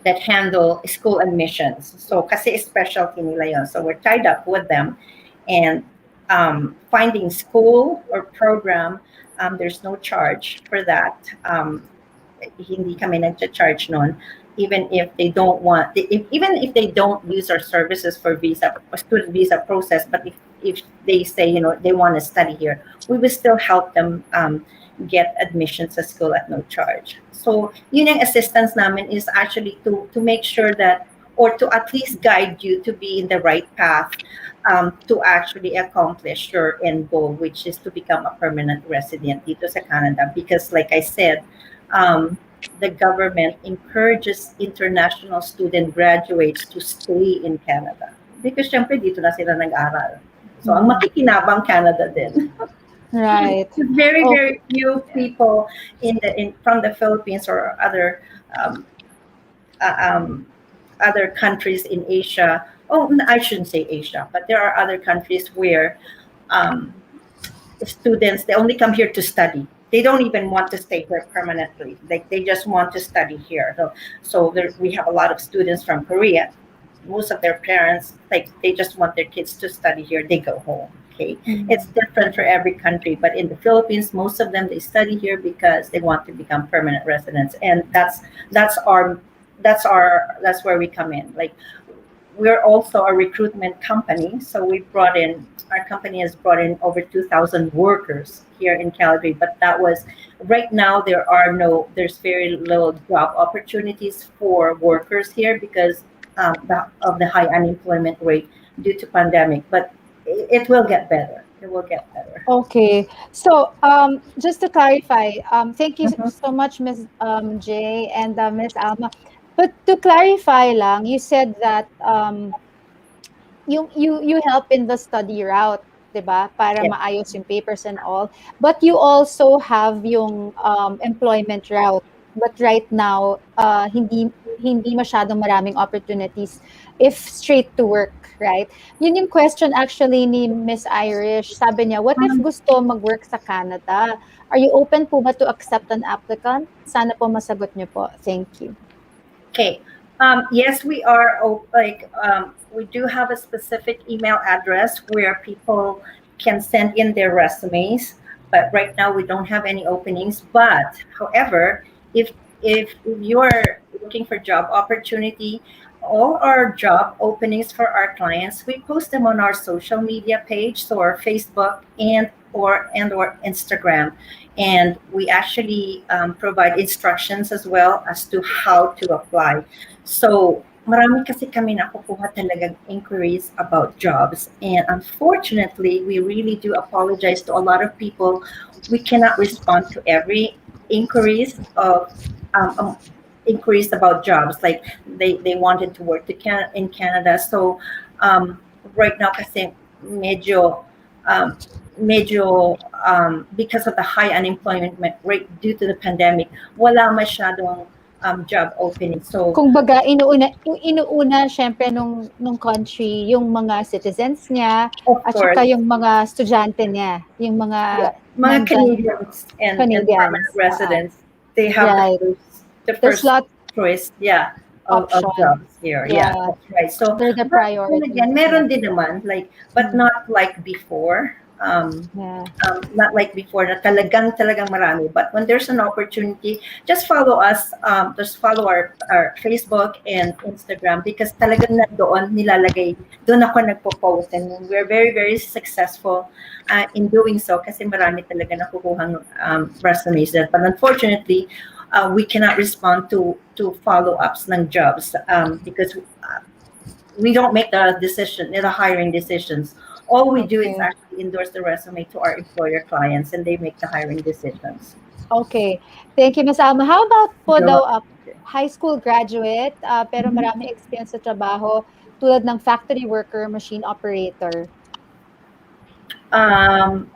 handle school admissions. So kasi specialty nila yun. So we're tied up with them, and finding school or program, there's no charge for that. Hindi kami nagcha-charge nun. Even if they don't want, even if they don't use our services for visa, student visa process, but if they say, you know, they want to study here, we will still help them get admission sa school at no charge. So yun yung assistance namin is actually to make sure that, or to at least guide you to be in the right path to actually accomplish your end goal, which is to become a permanent resident dito sa Canada. Because like I said, the government encourages international student graduates to stay in Canada. Because syempre dito na sila nag-aral. So ang makikinabang Canada din. Right. Very, Okay. very few people from the Philippines or other countries in Asia. Oh, I shouldn't say Asia, but there are other countries where students, they only come here to study. They don't even want to stay here permanently. They just want to study here. So we have a lot of students from Korea. Most of their parents, they just want their kids to study here. They go home. Okay, it's different for every country, but in the Philippines, most of them, they study here because they want to become permanent residents, and that's where we come in. Like, we're also a recruitment company, so our company has brought in over 2,000 workers here in Calgary. But that was right now there's very little job opportunities for workers here because of the high unemployment rate due to pandemic. But it will get better. It will get better. Okay. So, just to clarify, thank you so much, Ms. J and Ms. Alma. But to clarify lang, you said that you help in the study route, 'di ba? Para Yes. maayos yung papers and all. But you also have yung employment route. But right now, hindi masyadong maraming opportunities if straight to work, right? Yun yung question actually ni Miss Irish. Sabi niya, what if gusto mag-work sa Canada? Are you open po ba to accept an applicant? Sana po masagot niyo po. Thank you. Okay. Yes, we are. We do have a specific email address where people can send in their resumes. But right now we don't have any openings. But however, if you're looking for job opportunity, all our job openings for our clients, we post them on our social media page, so our Facebook and or Instagram, and we actually provide instructions as well as to how to apply. So marami kasi kami nakukuha talagang inquiries about jobs, and unfortunately, we really do apologize to a lot of people. We cannot respond to every inquiries about jobs, like they wanted to work in Canada. So right now kasi medyo because of the high unemployment rate due to the pandemic, wala masyadong job opening. So Kung baga, inuuna syempre nung country yung mga citizens niya of at course, saka yung mga estudyante niya, yung mga mga nandyan. Canadians and Canadians, permanent residents, they have Right. the There's first lot choice, of option. jobs here. Yeah, Yeah. that's right. So They're the but priority. then again, meron din naman, but not like before. Yeah. Not like before na talagang marami. But when there's an opportunity, just follow us. Just follow our Facebook and Instagram because talagang doon nilalagay. Doon ako nagpo-post, and we're very, very successful in doing so kasi marami talaga nakukuhang resumes there. But unfortunately, we cannot respond to follow-ups ng jobs because we don't make the decision, the hiring decisions. All we do is Okay. actually endorse the resume to our employer clients, and they make the hiring decisions. Okay. Thank you, Ms. Alma. How about po You're daw welcome. high school graduate pero Mhm. marami experience sa trabaho tulad ng factory worker, machine operator? Um,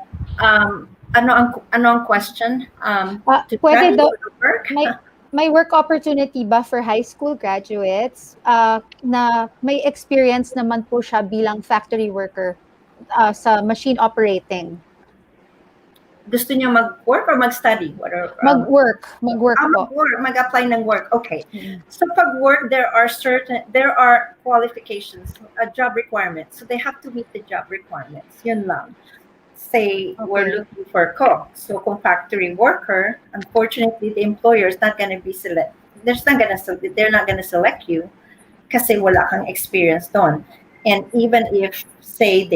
ano ang question? To Pwede study daw, or to work? may work opportunity ba for high school graduates na may experience naman po siya bilang factory worker sa machine operating? Gusto niyo mag-work or mag-study? What are, Mag-work po. mag-work, mag-apply ng work. Okay. Mhm. So pag-work, there are qualifications, job requirements. So they have to meet the job requirements. Yun lang. Say we're Okay. looking for a cook. So kung factory worker, unfortunately, the employer is not going to be they're not going to select you kasi wala kang experience doon. And even if say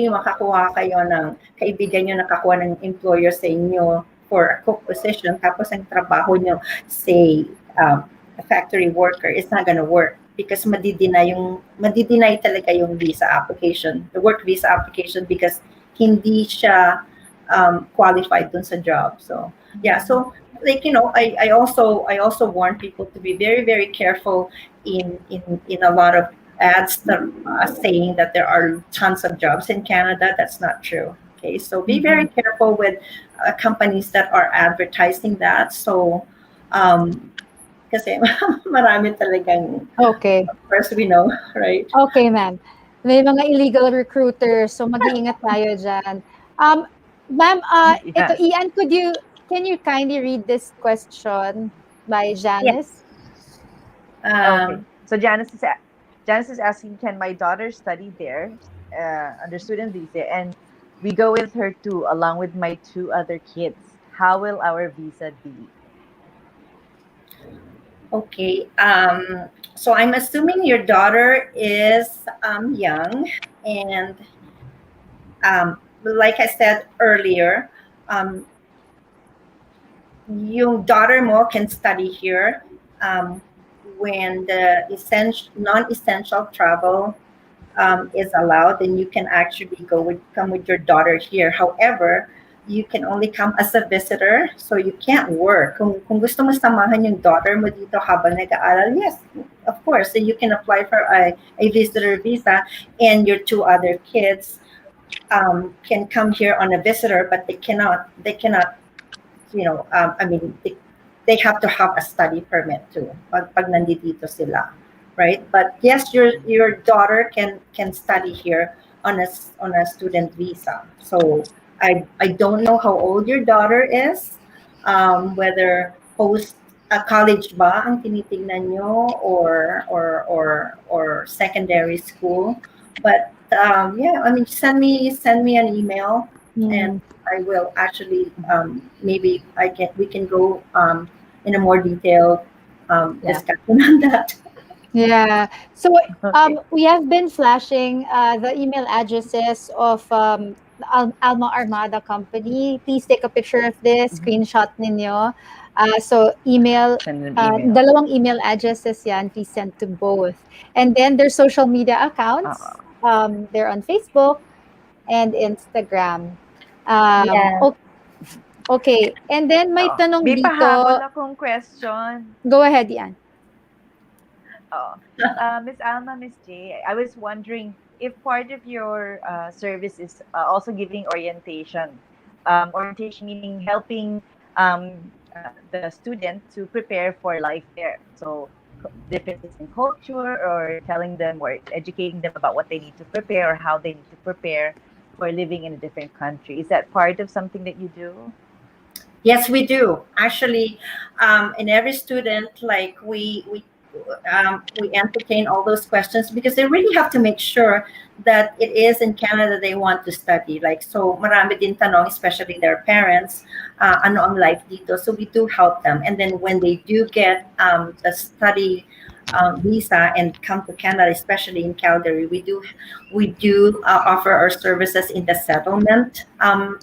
makakuha kayo ng kaibigan nyo, nakakuha ng employer sa inyo for a cook position, tapos ang trabaho nyo, say, a factory worker, it's not gonna work because madideny talaga yung visa application, the work visa application, because hindi siya qualified dun sa job. So yeah, so like I also warn people to be very very careful in a lot of ads that saying that there are tons of jobs in Canada. That's not true. Okay, so be very careful with companies that are advertising that. So kasi marami talagang, Okay. of course we know, right? Okay, ma'am. May mga illegal recruiters, so mag-iingat tayo dyan. Ma'am, ito, Ian, can you kindly read this question by Janice? Okay. So Janice is asking, can my daughter study there under student visa, and we go with her too, along with my two other kids? How will our visa be? Okay. So I'm assuming your daughter is young, and like I said earlier, yung daughter mo can study here when the non-essential travel is allowed, then you can actually come with your daughter here. However, you can only come as a visitor, so you can't work. Kung gusto mo samahan yung daughter mo dito habang nag-aaral, yes, of course. So you can apply for a visitor visa, and your two other kids can come here on a visitor, but they cannot, I mean, they have to have a study permit too, pag nandito sila, right? But yes, your daughter can study here on a student visa. So I don't know how old your daughter is, whether post a college ba ang tinitingnan nyo, or secondary school. But yeah, I mean, send me an email, and I will actually maybe we can go in a more detailed discussion on that. Yeah. So Okay. we have been flashing the email addresses of Alma Armada Company. Please take a picture of this, screenshot ninyo. So email, Send an email. dalawang email addresses yan, please send to both. And then their social media accounts. They're on Facebook and Instagram. Yeah. Okay. And then may tanong May dito. pahabol akong question. Go ahead, Ian. Miss Alma, Miss J, I was wondering if part of your service is also giving orientation. Orientation meaning helping the student to prepare for life there. So differences in culture, or telling them or educating them about what they need to prepare or how they need to prepare for living in a different country. Is that part of something that you do? Yes, we do. Actually, in every student, like we entertain all those questions because they really have to make sure that it is in Canada they want to study. Like, so marami din tanong, especially their parents, ano ang life dito. So we do help them. And then when they do get the study visa and come to Canada, especially in Calgary, we do offer our services in the settlement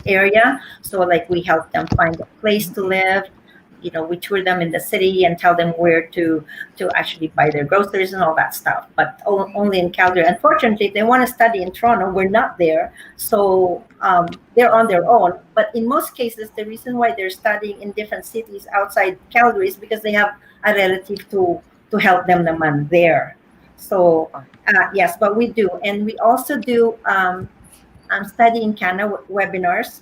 area. So like we help them find a place to live. we tour them in the city and tell them where to actually buy their groceries and all that stuff. But only in Calgary. Unfortunately, if they want to study in Toronto, we're not there, so they're on their own. But in most cases, the reason why they're studying in different cities outside Calgary is because they have a relative to help them naman there. So yes, but we do, and we also do study in Canada webinars.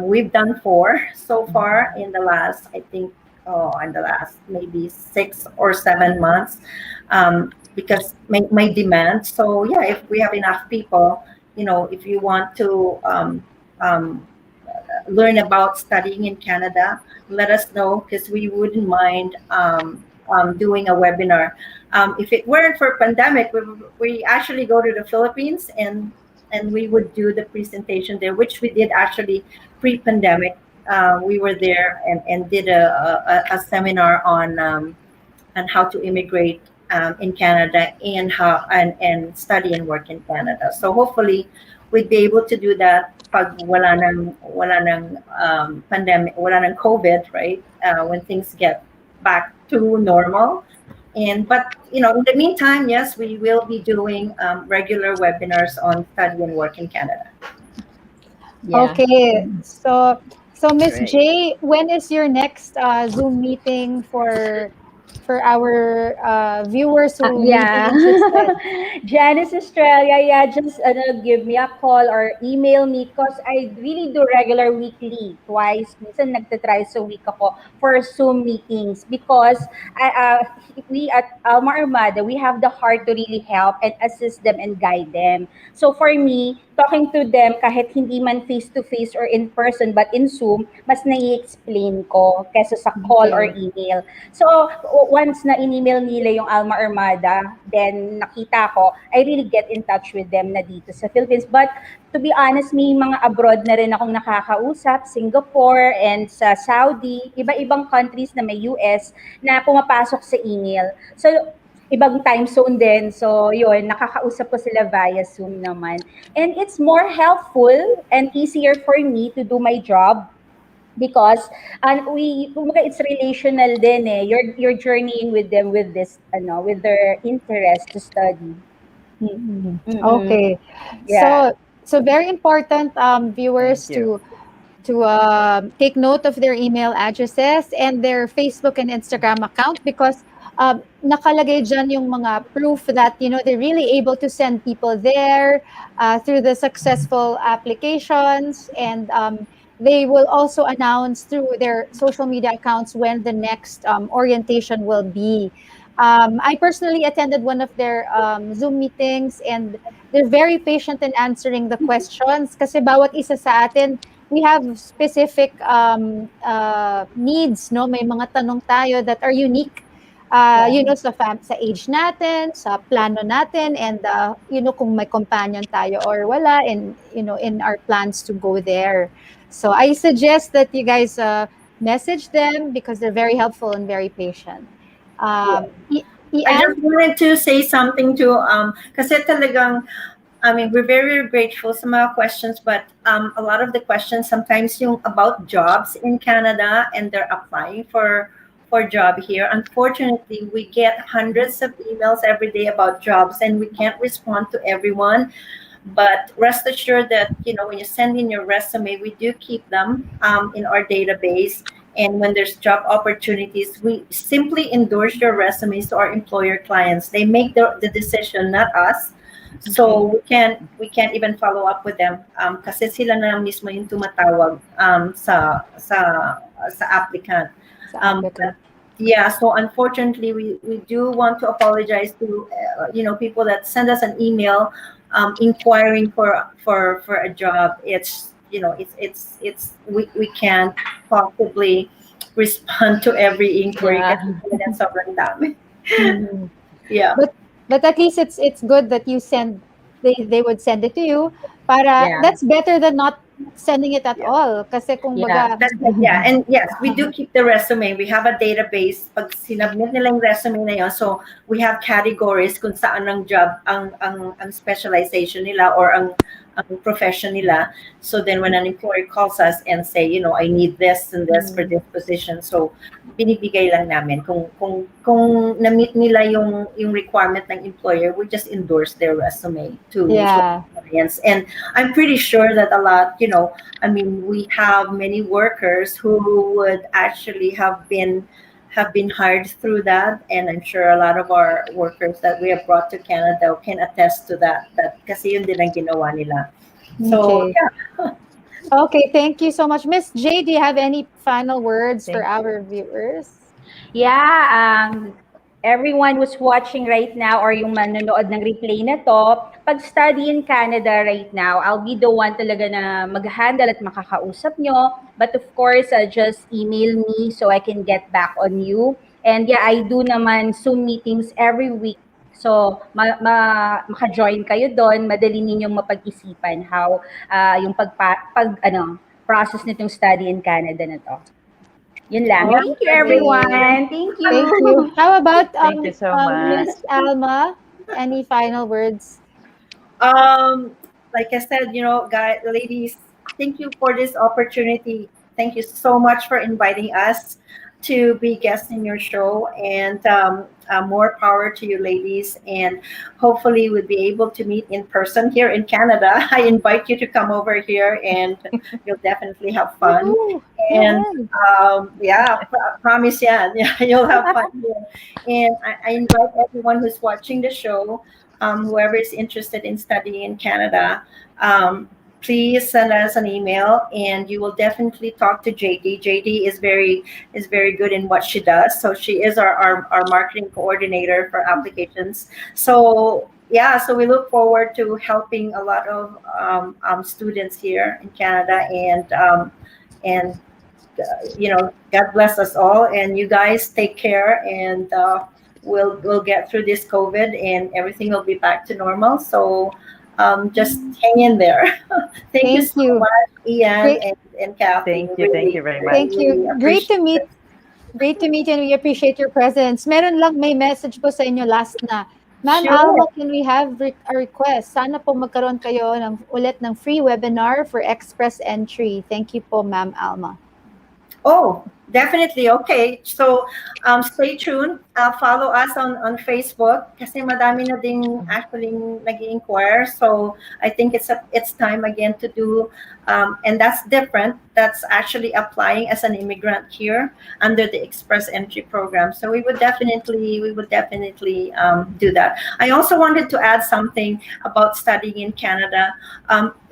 We've done 4 so far in the last, I think, in the last maybe 6 or 7 months, because my demand. So yeah, if we have enough people, if you want to um, learn about studying in Canada, let us know, because we wouldn't mind doing a webinar. If it weren't for pandemic, we actually go to the Philippines and we would do the presentation there, which we did actually pre-pandemic. We were there and did a seminar on how to immigrate in Canada and how and study and work in Canada. So hopefully we'd be able to do that pag wala nang pandemic, wala nang COVID, right? When things get back to normal. But in the meantime, yes, we will be doing regular webinars on study and work in Canada. Yeah. Okay, so Miss Great. J, when is your next Zoom meeting for our viewers who may be Yeah. interested? Janice Australia, yeah, just give me a call or email me because I really do regular weekly, twice. Minsan nagtatry sa week ako for Zoom meetings because we at Alma Armada, we have the heart to really help and assist them and guide them. So for me, talking to them kahit hindi man face-to-face or in person but in Zoom, mas nai-explain ko kesa sa call or Okay. email. So, once na in-email nila yung Alma Armada, then nakita ko, I really get in touch with them na dito sa Philippines. But to be honest, may mga abroad na rin akong nakakausap, Singapore and sa Saudi, iba-ibang countries na may US na pumapasok sa email. So, ibang time zone din. So, yun, nakakausap ko sila via Zoom naman. And it's more helpful and easier for me to do my job because kumbaga it's relational din eh. You're journeying with them with this with their interest to study. Mm-mm. Mm-mm. Okay, Yeah. so very important, viewers, Thank you. to take note of their email addresses and their Facebook and Instagram account, because nakalagay dyan yung mga proof that they're really able to send people there through the successful applications, and they will also announce through their social media accounts when the next orientation will be. I personally attended one of their Zoom meetings, and they're very patient in answering the questions kasi bawat isa sa atin, we have specific needs, no? May mga tanong tayo that are unique. Sa age natin, sa plano natin, and kung may companion tayo or wala, and in our plans to go there. So I suggest that you guys message them because they're very helpful and very patient. I Ian? just wanted to say something to kasi talagang we're very grateful sa mga questions, but a lot of the questions sometimes yung about jobs in Canada and they're applying for job here. Unfortunately, we get hundreds of emails every day about jobs and we can't respond to everyone. But rest assured that when you send in your resume, we do keep them in our database. And when there's job opportunities, we simply endorse your resumes to our employer clients. They make the decision, not us. So we can't even follow up with them kasi sila na mismo yung tumatawag sa applicant. But yeah, so unfortunately, we do want to apologize to people that send us an email inquiring for a job. It's we can't possibly respond to every inquiry kasi talagang sobrang dami. Yeah. But at least it's good that they would send it to you. That's better than not sending it at all. Kasi and yes, we do keep the resume. We have a database. Pag sinabmit nila yung resume na yun, so we have categories kung saan ang job, ang specialization nila or ang profession nila. So then when an employer calls us and say, I need this and this for this position, so binibigay lang namin. Kung na-meet nila yung requirement ng employer, we just endorse their resume to Yeah. clients. And I'm pretty sure that a lot, we have many workers who would actually have been hired through that, and I'm sure a lot of our workers that we have brought to Canada can attest to that kasi yun din ang ginawa nila. So Okay. yeah. Okay, thank you so much. Miss J, do you have any final words for Thank you. our viewers? Yeah, everyone who's watching right now or yung manonood ng replay na to, pag study in Canada right now, I'll be the one talaga na mag-handle at makakausap nyo. But of course, just email me so I can get back on you. And yeah, I do naman Zoom meetings every week. So, maka-join kayo doon, madali ninyong mapag-isipan how yung process nitong study in Canada na to. Yun lang. Oh, Thank you, great. everyone. Thank you. Thank you. How about Thank you so much. Miss Alma? Any final words? Like I said, guys, ladies, thank you for this opportunity. Thank you so much for inviting us to be guests in your show, and more power to you, ladies. And hopefully, we'll be able to meet in person here in Canada. I invite you to come over here, and you'll definitely have fun. Woohoo! And promise, yeah, you'll have fun here. And I invite everyone who's watching the show, whoever is interested in studying in Canada, please send us an email, and you will definitely talk to JD. JD is very good in what she does. So she is our marketing coordinator for applications. So yeah, so we look forward to helping a lot of students here in Canada, and God bless us all, and you guys take care, and we'll get through this COVID, and everything will be back to normal. So just hang in there. Thank you Thank so you. much, Ian Great. and Kathy. Thank you. Thank you very much. Thank you. Great to appreciate meet. it. Great to meet you, and we appreciate your presence. Meron lang may message ko sa inyo last na. Ma'am Sure. Alma, can we have a request? Sana po magkaroon kayo ulit ng free webinar for express entry. Thank you po, Ma'am Alma. Oh, definitely. Okay. So stay tuned. Follow us on Facebook kasi madami na ding actually nag-inquire. So I think it's time again to do, and that's different. That's actually applying as an immigrant here under the Express Entry program. So we would definitely do that. I also wanted to add something about studying in Canada.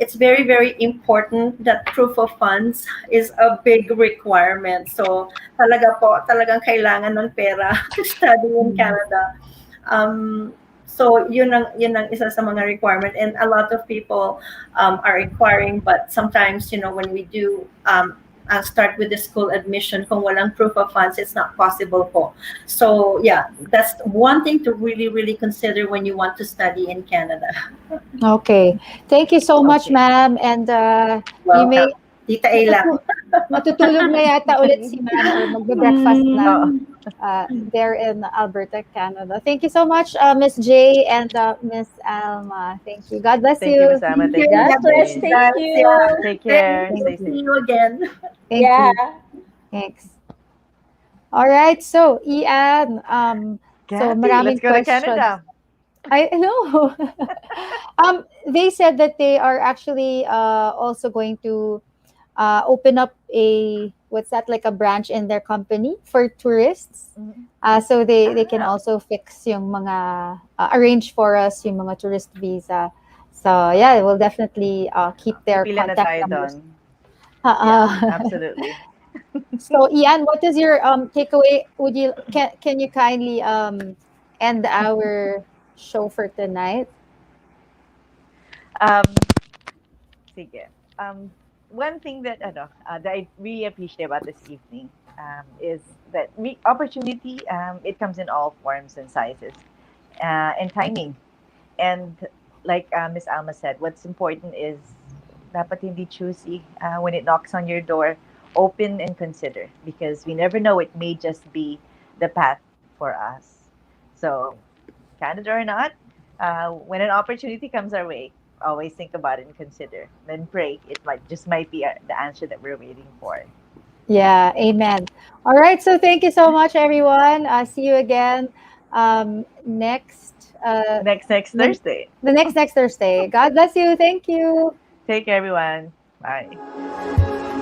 It's very, very important that proof of funds is a big requirement. So talagang kailangan ng pera to study in Canada. So yun ang isa sa mga requirement, and a lot of people are inquiring, but sometimes when we do start with the school admission, kung walang proof of funds, it's not possible po. So yeah, that's one thing to really, really consider when you want to study in Canada. Okay. Thank you so much, Okay. ma'am. And you may Tita A lang. matutulog na yata ulit si ma'am or magbe-breakfast na Oh, there in Alberta, Canada. Thank you so much, Miss J and Miss Alma. Thank you. God bless thank you, Miss Alma. Thank you, God Miss bless. Jane. Thank you. Take care. Thank Stay you. safe. See you again. Thank Yeah. you. Thanks. All right. So, Ian, so Kathy, maraming let's go to questions. Canada. I know. They said that they are actually also going to open up like a branch in their company for tourists. So they can also fix yung mga arrange for us yung mga tourist visa. So yeah, we'll definitely keep their Pila na contact tayo numbers. doon. Yeah, Uh, absolutely. So Ian, what is your takeaway? Can you kindly end our show for tonight? Sige. One thing that that I really appreciate about this evening is that opportunity, it comes in all forms and sizes, and timing. And like Miss Alma said, what's important is dapat hindi choosy when it knocks on your door. Open and consider, because we never know, it may just be the path for us. So, Canada or not, when an opportunity comes our way, always think about it and consider. Then pray. It might be the answer that we're waiting for. Yeah, amen. All right, so thank you so much, everyone. See you again next Next the, Thursday. the next Thursday. God bless you. Thank you. Take care, everyone. Bye.